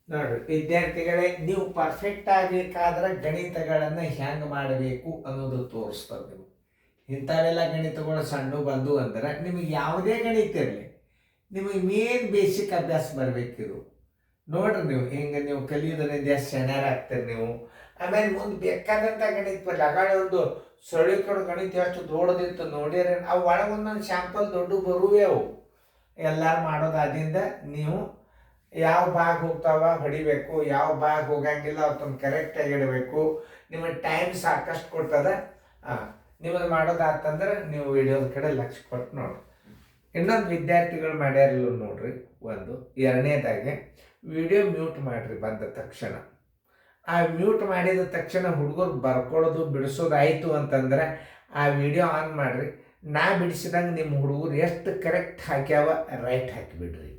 ನೋಡ್ರಿ ವಿದ್ಯಾರ್ಥಿಗಳೇ, ನೀವು ಪರ್ಫೆಕ್ಟ್ ಆಗಬೇಕಾದ್ರೆ ಗಣಿತಗಳನ್ನು ಹೆಂಗೆ ಮಾಡಬೇಕು ಅನ್ನೋದು ತೋರಿಸ್ತದೆ. ನೀವು ಇಂಥವೆಲ್ಲ ಗಣಿತಗಳು ಸಣ್ಣ ಬಂದು ಅಂದ್ರೆ ನಿಮಗೆ ಯಾವುದೇ ಗಣಿತ ಇರಲಿ, ನಿಮಗೆ ಮೇನ್ ಬೇಸಿಕ್ ಅಭ್ಯಾಸ ಬರಬೇಕಿದು. ನೋಡ್ರಿ ಹಿಂಗೆ ನೀವು ಕಲಿಯೋದ್ರಿಂದ ಎಷ್ಟು ಆಗ್ತೀರಿ ನೀವು. ಆಮೇಲೆ ಮುಂದೆ ಬೇಕಾದಂಥ ಗಣಿತ ಬರಲಿ. ಆಗಾಳೆ ಒಂದು ಸೊಳ್ಳಿಕಡು ಗಣಿತ ಎಷ್ಟು ದೊಡ್ಡದಿತ್ತು ನೋಡಿರಿ, ಅವು ಒಳಗೊಂದೊಂದು ಶಾಂಪಲ್ ದೊಡ್ಡ ಬರುವೆ ಅವು ಎಲ್ಲರೂ ಮಾಡೋದಾದಿಂದ ನೀವು ಯಾವ ಭಾಗ ಹೋಗ್ತಾವ ಹೊಡಿಬೇಕು, ಯಾವ ಭಾಗ ಹೋಗಂಗಿಲ್ಲ ಅವತ್ತೊಂದು ಕರೆಕ್ಟಾಗಿ ಇಡಬೇಕು. ನಿಮಗೆ ಟೈಮ್ ಸಾಕಷ್ಟು ಕೊಡ್ತದ. ನಿಮ್ಮದು ಮಾಡೋದಾತಂದ್ರೆ ನೀವು ವಿಡಿಯೋದ ಕಡೆ ಲಕ್ಷ್ಯ ಕೊಟ್ಟು ನೋಡ್ರಿ. ಇನ್ನೊಂದು ವಿದ್ಯಾರ್ಥಿಗಳು ಮಾಡ್ಯಾರಿಲ್ಲ ನೋಡ್ರಿ. ಒಂದು ಎರಡನೇದಾಗೆ ವಿಡಿಯೋ ಮ್ಯೂಟ್ ಮಾಡಿರಿ ಬಂದ ತಕ್ಷಣ. ಆ ಮ್ಯೂಟ್ ಮಾಡಿದ ತಕ್ಷಣ ಹುಡುಗರು ಬರ್ಕೊಳ್ಳೋದು ಬಿಡಿಸೋದು ಆಯಿತು ಅಂತಂದ್ರೆ ಆ ವಿಡಿಯೋ ಆನ್ ಮಾಡಿರಿ. ನಾ ಬಿಡಿಸಿದಂಗೆ ನಿಮ್ಮ ಹುಡುಗರು ಎಷ್ಟು ಕರೆಕ್ಟ್ ಹಾಕ್ಯಾವ ರೈಟ್ ಹಾಕಿಬಿಡ್ರಿ.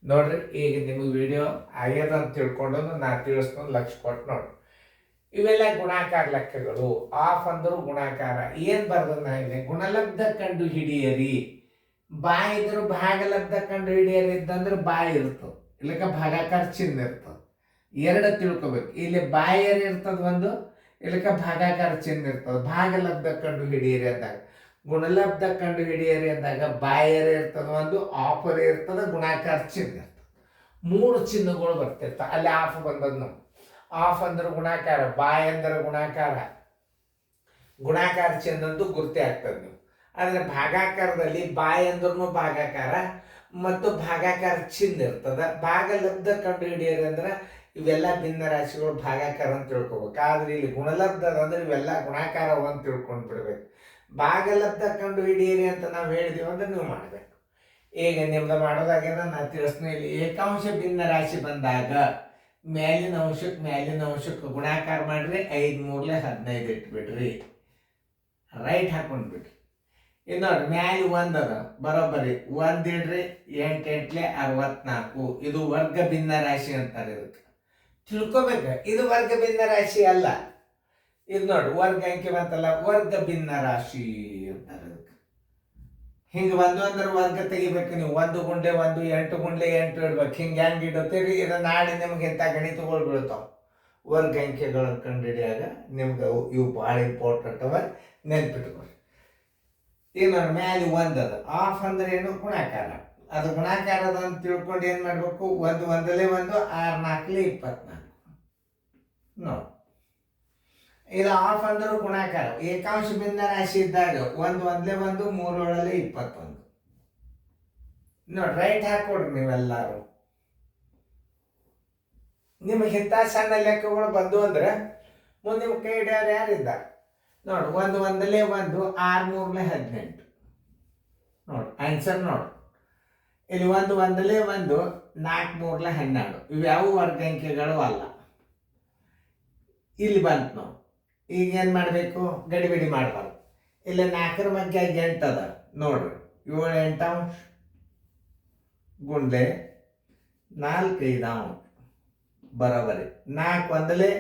ನೋಡ್ರಿ, ಈಗ ನಿಮಗೆ ವಿಡಿಯೋ ಆಗ್ಯದ ಅಂತ ತಿಳ್ಕೊಂಡು ನಾ ತಿಳಿಸ್ಕೊಂಡು ಲಕ್ಷ್ಯ ಕೊಟ್ಟು ನೋಡ್ರಿ. ಇವೆಲ್ಲ ಗುಣಾಕಾರ ಲೆಕ್ಕಗಳು. ಆಫ್ ಅಂದರೂ ಗುಣಾಕಾರ. ಏನು ಬರ್ದ ನಾ ಇದೆ, ಗುಣಲಬ್ಧ ಕಂಡು ಹಿಡಿಯರಿ. ಬಾ ಇದ್ರು ಭಾಗಲಬ್ಧ ಕಂಡು ಹಿಡಿಯರಿ ಇದ್ದಂದ್ರೆ ಬಾ ಇರ್ತದೆ, ಇಲ್ಲಕ ಭಾಗಾಕಾರ ಚಿಹ್ನೆ ಇರ್ತದೆ. ಎರಡು ತಿಳ್ಕೊಬೇಕು. ಇಲ್ಲಿ ಬಾಯರ್ ಇರ್ತದೆ ಒಂದು, ಇಲ್ಲಕ ಭಾಗಾಕಾರ ಚಿಹ್ನೆ ಇರ್ತದೆ. ಭಾಗಲಬ್ಧ ಕಂಡು ಹಿಡಿಯರಿ ಅಂದಾಗ, ಗುಣಲಬ್ಧ ಕಂಡು ಹಿಡಿಯರಿ ಅಂದಾಗ ಬಾಯರ್ ಇರ್ತದೆ ಒಂದು, ಆಫರ್ ಇರ್ತದೆ, ಗುಣಾಕಾರ ಚಿಹ್ನೆ ಇರ್ತದೆ. ಮೂರು ಚಿಹ್ನೆಗಳು ಬರ್ತಿರ್ತಾವೆ. ಅಲ್ಲಿ ಆಫ್ ಬಂದದ್ದು ನಾವು. ಆಫ್ ಅಂದ್ರೆ ಗುಣಾಕಾರ, ಬಾಯ್ ಅಂದ್ರೆ ಗುಣಾಕಾರ, ಗುಣಾಕಾರ ಚಿಹ್ನೆ ಅಂತೂ ಗುರ್ತೆ ಆಗ್ತದೆ ನೀವು. ಆದರೆ ಭಾಗಾಕಾರದಲ್ಲಿ ಬಾಯ್ ಅಂದ್ರೂ ಭಾಗಾಕಾರ ಮತ್ತು ಭಾಗಾಕಾರ ಚಿಹ್ನೆ ಇರ್ತದೆ. ಭಾಗಲಬ್ಧ ಕಂಡು ಹಿಡಿಯರಿ ಅಂದ್ರೆ ಇವೆಲ್ಲ ಭಿನ್ನ ರಾಶಿಗಳು ಭಾಗಾಕಾರ ಅಂತ ತಿಳ್ಕೊಬೇಕು. ಆದ್ರೆ ಇಲ್ಲಿ ಗುಣಲಬ್ಧ ಅಂದ್ರೆ ಇವೆಲ್ಲ ಗುಣಾಕಾರ ಅಂತ ತಿಳ್ಕೊಂಡು ಬಿಡ್ಬೇಕು. ಭಾಗಲಬ್ಧ ಕಂಡು ಹಿಡಿಯಿರಿ ಅಂತ ನಾವು ಹೇಳಿದೀವಿ ಅಂದ್ರೆ ನೀವು ಮಾಡಬೇಕು. ಈಗ ನಿಮ್ದು ಮಾಡೋದಾಗ್ಯದ ನಾ ತಿಳಿಸ್ತೀನಿ. ಇಲ್ಲಿ ಏಕಾಂಶ ಭಿನ್ನ ರಾಶಿ ಬಂದಾಗ ಮೇಲಿನ ಅಂಶಕ್ಕೆ ಗುಣಾಕಾರ ಮಾಡ್ರಿ. 5 ಮೂರ್ಲೆ 15 ಇಟ್ಬಿಡ್ರಿ, ರೈಟ್ ಹಾಕೊಂಡ್ಬಿಡ್ರಿ. ಇದು ನೋಡ್ರಿ, ಮ್ಯಾಲೆ 1 ಅದ ಬರೋಬ್ಬರಿ 1 ಇಡ್ರಿ. 8 8 64. ಇದು ವರ್ಗ ಭಿನ್ನ ರಾಶಿ ಅಂತಾರೆ. ಇದಕ್ಕೆ ತಿಳ್ಕೊಬೇಕು, ಇದು ವರ್ಗ ಭಿನ್ನ ರಾಶಿ ಅಲ್ಲ. ಇದು ನೋಡ್ರಿ, ವರ್ಗ ಅಂಕಿ ಬಂತಲ್ಲ, ವರ್ಗ ಭಿನ್ನ ರಾಶಿ ಅಂತಾರೆ. ಇದಕ್ಕೆ ಹಿಂಗೆ 1 ಅಂದ್ರೆ ವರ್ಗ ತೆಗಿಬೇಕು ನೀವು. 1 ಗುಂಡ್ಲೆ 1, 8 ಗುಂಡ್ಲೆ 8 ಇಡ್ಬೇಕು. ಹಿಂಗೆ ಹೆಂಗೆ ಇಡುತ್ತೀರಿ, ಇದು ನಾಳೆ ನಿಮ್ಗೆ ಇಂಥ ಗಣಿತಗಳು ಬೀಳ್ತಾವೆ. ವರ್ಗ ಅಂಕೆಗಳನ್ನು ಕಂಡುಹಿಡಿಯಾಗ ನಿಮ್ಗೆ ಇವು ಭಾಳ ಇಂಪಾರ್ಟೆಂಟ್ ಅವ, ನೆನ್ಪಿಟ್ಕೊಳ್ಳಿ. ಈಗ ನೋಡಿ, ಮ್ಯಾಲೆ 1 ಅದ. ಆಫ್ ಅಂದ್ರೆ ಏನು, ಗುಣಾಕಾರ. ಅದು ಗುಣಾಕಾರ ಅದ ಅಂತ ತಿಳ್ಕೊಂಡು ಏನು ಮಾಡಬೇಕು, 1 1 6 4 24 ನೋಡಿ. ಇದು ಆಫ್ ಅಂದ್ರೆ ಗುಣಾಕಾರ. ಏಕಾಂಶ ಭಿನ್ನ ರಾಶಿ ಇದ್ದಾಗ 1 1 1 3 21 ನೋಡಿ, ರೈಟ್ ಹಾಕೊಡ್ರಿ ನೀವೆಲ್ಲರೂ. ನಿಮಗೆ ಇಂಥ ಸಣ್ಣ ಲೆಕ್ಕಗಳು ಬಂದು ಅಂದ್ರೆ ಮುಂದೆ ನಿಮ್ಮ ಕೈ ಹಿಡಿಯೋರು ಯಾರಿದ್ದಾರೆ ನೋಡಿ. 1 1 1 6 3 18 ನೋಡಿ, ಆನ್ಸರ್ ನೋಡಿ. ಇಲ್ಲಿ 1 1 1 4 3 12. ಇವ್ಯಾವು ವರ್ಗ ಅಂಕೆಗಳು ಅಲ್ಲ. ಇಲ್ಲಿ ಬಂತು ನಾವು. ಈಗ ಏನು ಮಾಡಬೇಕು, ಗಡಿಬಿಡಿ ಮಾಡಬಾರ್ದು. ಇಲ್ಲಿ 4 ಬಗ್ಗೆ 8 ಅದ ನೋಡ್ರಿ. 7 8 ಅಂಶ ಗುಂಡ್ಲೆ 4 5 ಅಂಶ ಬರೋಬರಿ. 4 1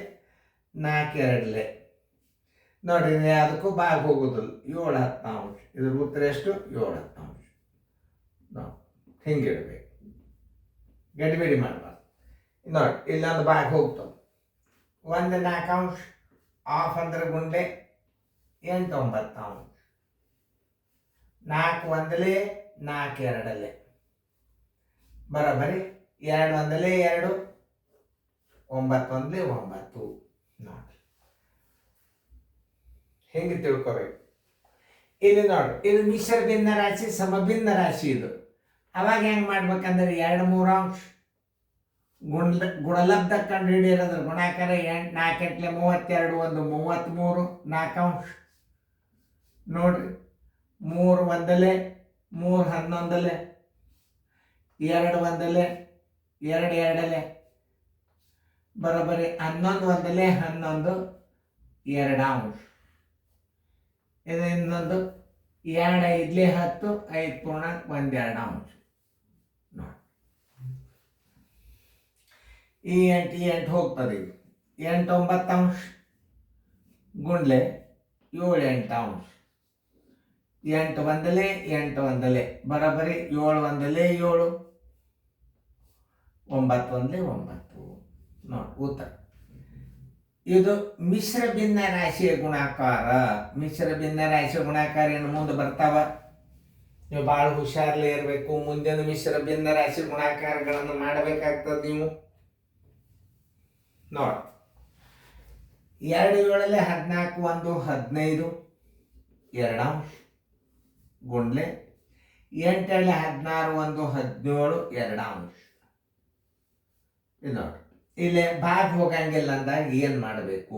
4 2 ನೋಡ್ರಿ, ಅದಕ್ಕೂ ಭಾಗ ಹೋಗೋದಿಲ್ಲ. 7 10 ಅಂಶ. ಇದ್ರ ಉತ್ತರ ಎಷ್ಟು, 7 10 ಅಂಶ. ನೋಡಿ, ಹಿಂಗೆ ಇಡಬೇಕು, ಗಡಿಬಿಡಿ ಮಾಡಬಾರ್ದು. ನೋಡಿ, ಇಲ್ಲೊಂದು ಭಾಗ ಹೋಗ್ತದೆ. 1 4 ಅಂಶ. ಆಫ್ ಅಂದ್ರೆ ಗುಂಡೆ 8 9 ಅಂಶ. 4 1 4 2 ಬರೋಬರಿ. 2 1 2 9 1 9 ನೋಡಿ, ಹಿಂಗೆ ತಿಳ್ಕೊಬೇಕು. ಇಲ್ಲಿ ನೋಡಿ, ಇದು ಮಿಶ್ರ ಭಿನ್ನ ರಾಶಿ, ಸಮಭಿನ್ನ ರಾಶಿ. ಇದು ಅವಾಗ ಹೆಂಗೆ ಮಾಡ್ಬೇಕಂದ್ರೆ 2 3 ಅಂಶ ಗುಣಲಬ್ಧ ಕಂಡು ಹಿಡಿಯೋದ್ರ ಗುಣಾಕಾರ. 4 8 32 1 33 4 ಅಂಶ ನೋಡ್ರಿ. 3 1 3 11 2 1 2 2 ಬರೋಬ್ಬರಿ. 11 1 11 2 ಅಂಶ. ಇದು ಇನ್ನೊಂದು 2 5 10 5 ಪೂರ್ಣಾಂಕ 1 2 ಅಂಶ ನೋಡಿ. ಈ 8 ಹೋಗ್ತದೆ. 8 9 ಅಂಶ ಗುಂಡ್ಲೆ 7 8 ಅಂಶ. 8 1 8 1 ಬರೋಬ್ಬರಿ. 7 1 7 9 1 9 ನೋಡಿ ಉತ್ತರ. ಇದು ಮಿಶ್ರ ಭಿನ್ನ ರಾಶಿಯ ಗುಣಾಕಾರ. ಮಿಶ್ರ ಭಿನ್ನ ರಾಶಿಯ ಗುಣಾಕಾರ ಏನು ಮುಂದೆ ಬರ್ತಾವ, ನೀವು ಭಾಳ ಹುಷಾರ್ಲೇ ಇರಬೇಕು. ಮುಂದಿನ ಮಿಶ್ರ ಭಿನ್ನ ರಾಶಿ ಗುಣಾಕಾರಗಳನ್ನು ಮಾಡಬೇಕಾಗ್ತದೆ ನೀವು. ನೋಡಿ 2 7 14 1 15 2 ಅಂಶ ಗುಂಡ್ಲೆ 8 2 16 1 17 2 ಅಂಶ. ಇದು ನೋಡಿ ಇಲ್ಲಿ ಭಾಗ ಹೋಗಂಗಿಲ್ಲ ಅಂದಾಗ ಏನು ಮಾಡಬೇಕು?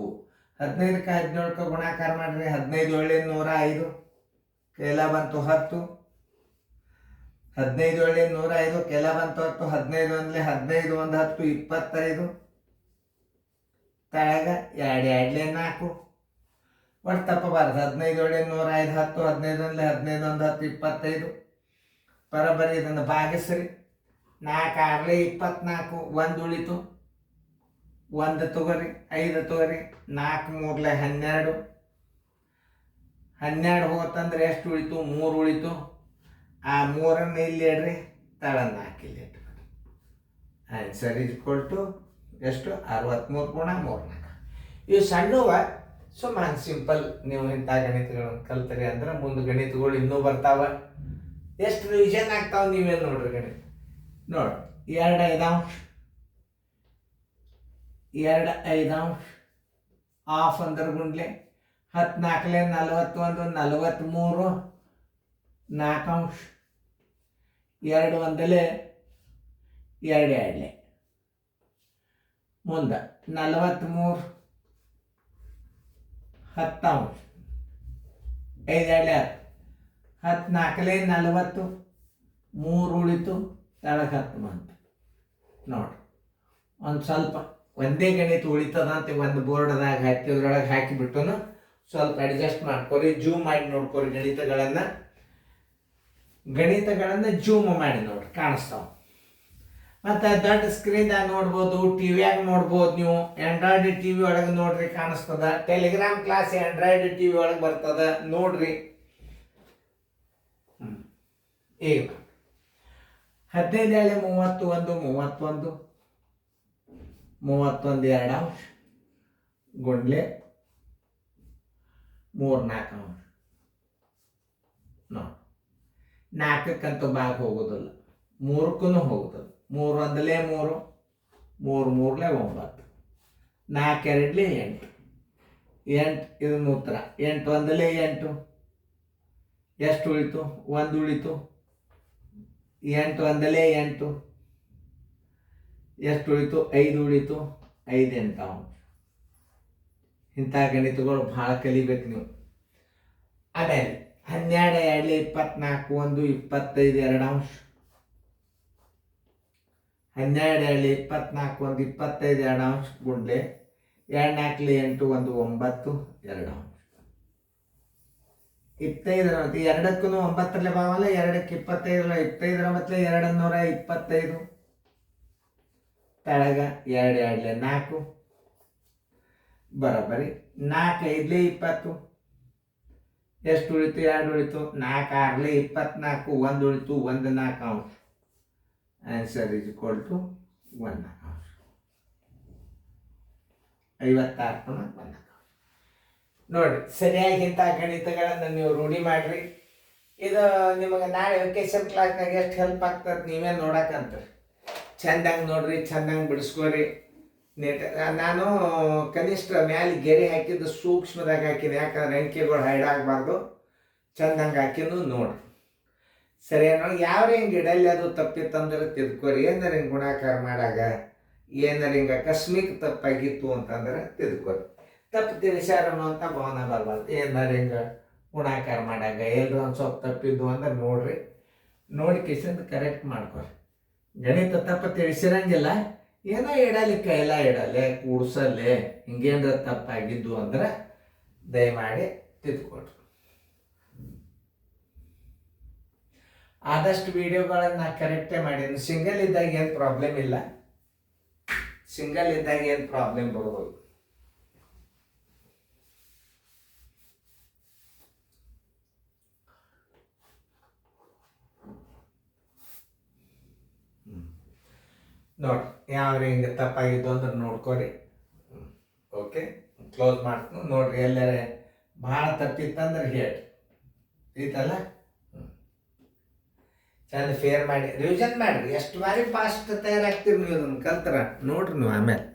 15ಕ್ಕೆ 17ಕ್ಕೆ ಗುಣಾಕಾರ ಮಾಡ್ರಿ. 15 7 105 ಕೆಲ ಬಂತು 10. 15 7 105 ಕೆಲ ಬಂತು 10. 15 1 15 1 10 25. ತಳಗ 2 2 4 ಒಟ್ಟು ತಪ್ಪಬಾರ್ದು. 15 7 105 10. 15 1 15 1 10 25. ಬರೋಬ್ಬರಿ ಇದನ್ನು ಭಾಗಿಸ್ರಿ. 4 6 24 1 ಉಳಿತು. 1 ತಗೋರಿ, 5 ತಗೋರಿ. 4 3 12. 12 ಹೋತಂದ್ರೆ ಎಷ್ಟು ಉಳಿತು? 3 ಉಳಿತು. ಆ 3 ಇಲ್ಲಿ ಇಡ್ರಿ, ತಳ 4 ಇಲ್ಲಿ ಇಟ್ಬಿಡ್ರಿ. ಆನ್ಸರ್ ಈಕ್ವಲ್ ಟು ಎಷ್ಟು? 63 ಗುಣ 3 4. ಇವು ಸಣ್ಣವ ಸುಮಾರು ಸಿಂಪಲ್. ನೀವು ಇಂಥ ಗಣಿತಗಳನ್ನು ಕಲ್ತರಿ ಅಂದ್ರೆ ಮುಂದೆ ಗಣಿತಗಳು ಇನ್ನೂ ಬರ್ತಾವ. ಎಷ್ಟು ರಿವಿಷನ್ ಆಗ್ತಾವ ನೀವೇನು ನೋಡ್ರಿ ಗಣಿತ. ನೋಡಿ 2 5 ಅಂಶ 2 5 ಅಂಶ ಆಫ್ ಅಂದ್ರೆ ಗುಂಡ್ಲೆ 14 41 43 4 ಅಂಶ 2 1 2 2 ಮುಂದೆ 43 10 ಅಂಶ 5 2 14 40 3 ಉಳಿತು. ತಳಗೆ 10 ಬಂತು. ನೋಡಿ ಒಂದು ಸ್ವಲ್ಪ ಒಂದೇ ಗಣಿತ ಉಳಿತದಂತೆ ಒಂದು ಬೋರ್ಡ್ದಾಗ ಹಾಕಿದ್ರೊಳಗೆ ಹಾಕಿಬಿಟ್ಟು ಸ್ವಲ್ಪ ಅಡ್ಜಸ್ಟ್ ಮಾಡ್ಕೊರಿ. ಜೂಮ್ ಮಾಡಿ ನೋಡ್ಕೊರಿ. ಗಣಿತಗಳನ್ನು ಜೂಮ್ ಮಾಡಿ ನೋಡ್ರಿ, ಕಾಣಿಸ್ತಾವ. ಮತ್ತು ದೊಡ್ಡ ಸ್ಕ್ರೀನ್ದಾಗ ನೋಡ್ಬೋದು, ಟಿವಿಯಾಗ ನೋಡ್ಬೋದು. ನೀವು ಆಂಡ್ರಾಯ್ಡ್ ಟಿ ವಿ ಒಳಗೆ ನೋಡ್ರಿ, ಕಾಣಿಸ್ತದ. Telegram class Android T V ಒಳಗೆ ಬರ್ತದ, ನೋಡ್ರಿ. ಈಗ 15 31 31 2 ಅಂಶ ಗುಂಡ್ಲೆ 3 4 ಅಂಶ. ನೋಡಿ 4ಕ್ಕಂತೂ ಭಾಗ ಹೋಗೋದಿಲ್ಲ, 3ಕ್ಕೂ ಹೋಗುತ್ತದೆ. 3 1 3 3 3 9 4 2 8 8 ಇದನ್ನು ಉತ್ತರ. 8 1 8 ಎಷ್ಟು ಉಳಿತು? 1 ಉಳಿತು. 8 1 8 ಎಷ್ಟು ಉಳಿತು? 5 ಉಳಿತು. 5 8 ಅಂಶ. ಇಂಥ ಗಣಿತಗಳು ಭಾಳ ಕಲಿಬೇಕು ನೀವು. ಆಮೇಲೆ 12 2 24 1 25 2 ಅಂಶ. 12 2 24 1 25 2 ಅಂಶ ಗುಂಡ್ಲೆ 2 4 8 1 9 2 ಅಂಶ. 25 2ಕ್ಕೂ 9 ಭಾವಲ್ಲ. 2ಕ್ಕೆ 25 25 225 ತಳಗ 2 2 4 ಬರೋಬ್ಬರಿ. 4 5 20 ಎಷ್ಟು ಉಳಿತು? 2 ಉಳಿತು. 4 6 24 1 ಉಳಿತು. 1 4 ಅಂಶ. ಆನ್ಸರ್ ಈಸ್ ಈಕ್ವಲ್ ಟು 1 4 ಅಂಶ. 56 1 4. ನೋಡ್ರಿ, ಸರಿಯಾಗಿ ಇಂಥ ಗಣಿತಗಳನ್ನು ನೀವು ರೂಢಿ ಮಾಡ್ರಿ. ಇದು ನಿಮಗೆ ನಾಳೆ ವೆಕೇಶನ್ ಕ್ಲಾಸ್ನಾಗ ಎಷ್ಟು ಹೆಲ್ಪ್ ಆಗ್ತದೆ ನೀವೇ ನೋಡಕ್ಕಂತ್ರಿ. ಚೆಂದಂಗೆ ನೋಡ್ರಿ, ಚೆಂದಂಗೆ ಬಿಡಿಸ್ಕೋರಿ. ನೀಟ್ ನಾನು ಕನಿಷ್ಠ ಮ್ಯಾಲೆ ಗೆರೆ ಹಾಕಿದ್ದು ಸೂಕ್ಷ್ಮದಾಗ ಹಾಕಿದೆ, ಯಾಕಂದ್ರೆ ಅಂಕೆಗಳು ಹೈಡಾಗಬಾರ್ದು. ಚೆಂದಂಗೆ ಹಾಕಿದ್ದು ನೋಡ್ರಿ. ಸರಿ ನೋಡಿ, ಯಾವ ಹಿಂಗೆ ಇಡಲ್ಲಿ ಅದು ತಪ್ಪಿತ್ತಂದ್ರೆ ತಿದ್ಕೋರಿ. ಏನಾರ ಹಿಂಗೆ ಗುಣಾಕಾರ ಮಾಡಾಗ ಏನಾರ ಹಿಂಗೆ ಅಕಸ್ಮಿಕ್ ತಪ್ಪಾಗಿತ್ತು ಅಂತಂದ್ರೆ ತಿದ್ಕೋರಿ. ತಪ್ಪು ತಿಳಿಸ್ಯಾರ ಅನ್ನೋಂಥ ಭಾವನೆ ಬರಬಾರ್ದು. ಏನಾರ ಹಿಂಗೆ ಗುಣಾಕಾರ ಮಾಡಾಗ ಎಲ್ಲರೂ ಒಂದು ಸ್ವಲ್ಪ ತಪ್ಪಿದ್ದು ಅಂದ್ರೆ ನೋಡ್ರಿ, ನೋಡಿ ಕಿಸಿಂದ ಕರೆಕ್ಟ್ ಮಾಡ್ಕೊರಿ. ಗಣಿತ ತಪ್ಪು ತಿಳಿಸಿರಂಗಿಲ್ಲ, ಏನೋ ಇಡಲಿಕ್ಕೆ ಎಲ್ಲ ಇಡಲೆ ಕೂಡ್ಸಲ್ಲೇ ಹಿಂಗೇನ್ರ ತಪ್ಪಾಗಿದ್ದು ಅಂದ್ರೆ ದಯಮಾಡಿ ತಿದ್ಕೊಡ್ರಿ. ಆದಷ್ಟು ವಿಡಿಯೋಗಳನ್ನು ಕರೆಕ್ಟೇ ಮಾಡೀನಿ. ಸಿಂಗಲ್ ಇದ್ದಾಗ ಏನು ಪ್ರಾಬ್ಲಮ್ ಇಲ್ಲ, ಸಿಂಗಲ್ ಇದ್ದಾಗ ಏನು ಪ್ರಾಬ್ಲಮ್ ಬರ್ಬೋದು. ನೋಡ್ರಿ ಯಾವ ಹಿಂಗೆ ತಪ್ಪಾಗಿದ್ದು ಅಂದ್ರೆ ನೋಡ್ಕೊರಿ. ಓಕೆ, ಕ್ಲೋಸ್ ಮಾಡ್ತೀನಿ. ನೋಡ್ರಿ ಎಲ್ಲರ ಭಾಳ ತಪ್ಪಿತ್ತಂದ್ರೆ ಹೇಳ್ರಿ, ಈತಲ್ಲ ಚಂದ ಫೇರ್ ಮಾಡಿ ರಿವಿಷನ್ ಮಾಡಿರಿ. ಎಷ್ಟು ಬಾರಿ ಫಾಸ್ಟ್ ತಯಾರಾಗ್ತೀರಿ ನೀವು ಅದನ್ನು ಕಲ್ತರ ನೋಡ್ರಿ ನೀವು ಆಮೇಲೆ.